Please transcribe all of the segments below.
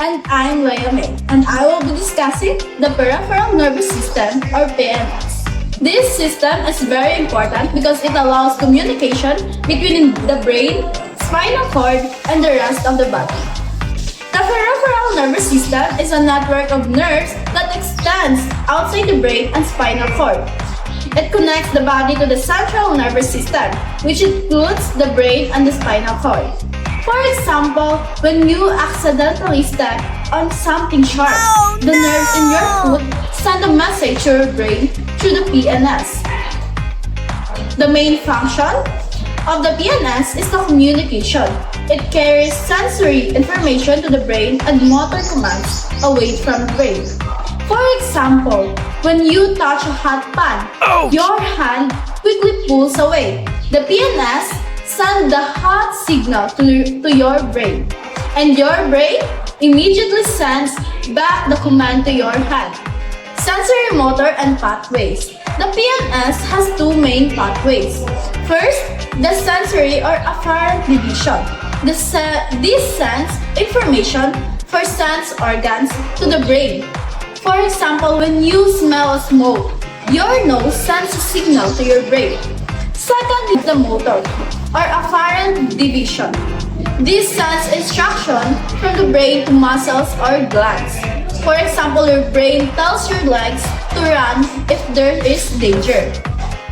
And I'm LINNAEUS, and I will be discussing the peripheral nervous system or PNS. This system is very important because it allows communication between the brain, spinal cord, and the rest of the body. The peripheral nervous system is a network of nerves that extends outside the brain and spinal cord. It connects the body to the central nervous system, which includes the brain and the spinal cord. For example, when you accidentally step on something sharp, the nerves in your foot send a message to your brain through the PNS. The main function of the PNS is the communication. It carries sensory information to the brain and motor commands away from the brain. For example, when you touch a hot pan, your hand quickly pulls away. The PNS sends the hot signal to your brain, and your brain immediately sends back the command to your hand. Sensory motor and pathways. The PNS has two main pathways. First, the sensory or afferent division. This sends information for sense organs to the brain. For example, when you smell smoke, your nose sends a signal to your brain. Second is the motor or afferent division. This sends instruction from the brain to muscles or glands. For example, your brain tells your legs to run if there is danger.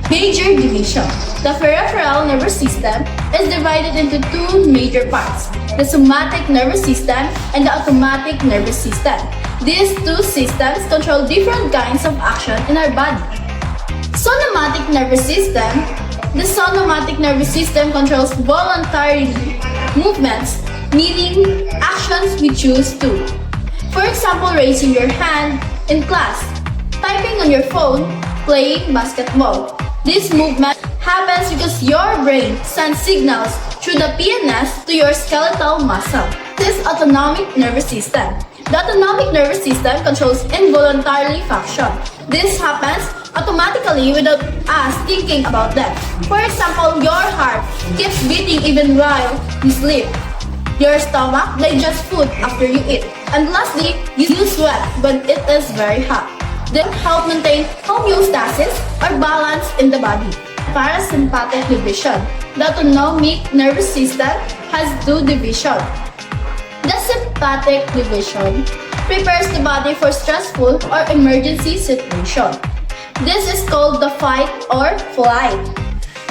Major division. The peripheral nervous system is divided into two major parts, the somatic nervous system and the autonomic nervous system. These two systems control different kinds of action in our body. Somatic nervous system. The somatic nervous system controls voluntary movements, meaning actions we choose to. For example, raising your hand in class, typing on your phone, playing basketball. This movement happens because your brain sends signals through the PNS to your skeletal muscle. This is autonomic nervous system. The autonomic nervous system controls involuntary function. This happens automatically without us thinking about them. For example, your heart keeps beating even while you sleep. Your stomach digests food after you eat. And lastly, you sweat when it is very hot. They help maintain homeostasis or balance in the body. Parasympathetic division. The autonomic nervous system has two divisions. The sympathetic division prepares the body for stressful or emergency situation. This is called the fight or flight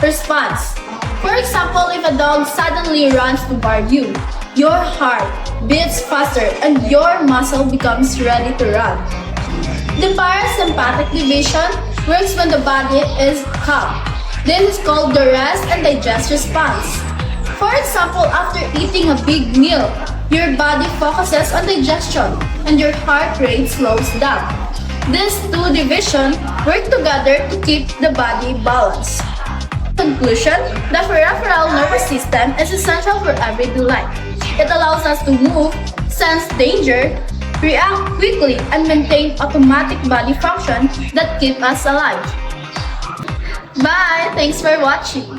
response. For example, if a dog suddenly runs to guard you, your heart beats faster and your muscle becomes ready to run. The parasympathetic division works when the body is calm. This is called the rest and digest response. For example, after eating a big meal, your body focuses on digestion and your heart rate slows down. These two divisions work together to keep the body balanced. Conclusion, the peripheral nervous system is essential for everyday life. It allows us to move, sense danger, react quickly, and maintain automatic body function that keep us alive. Bye! Thanks for watching!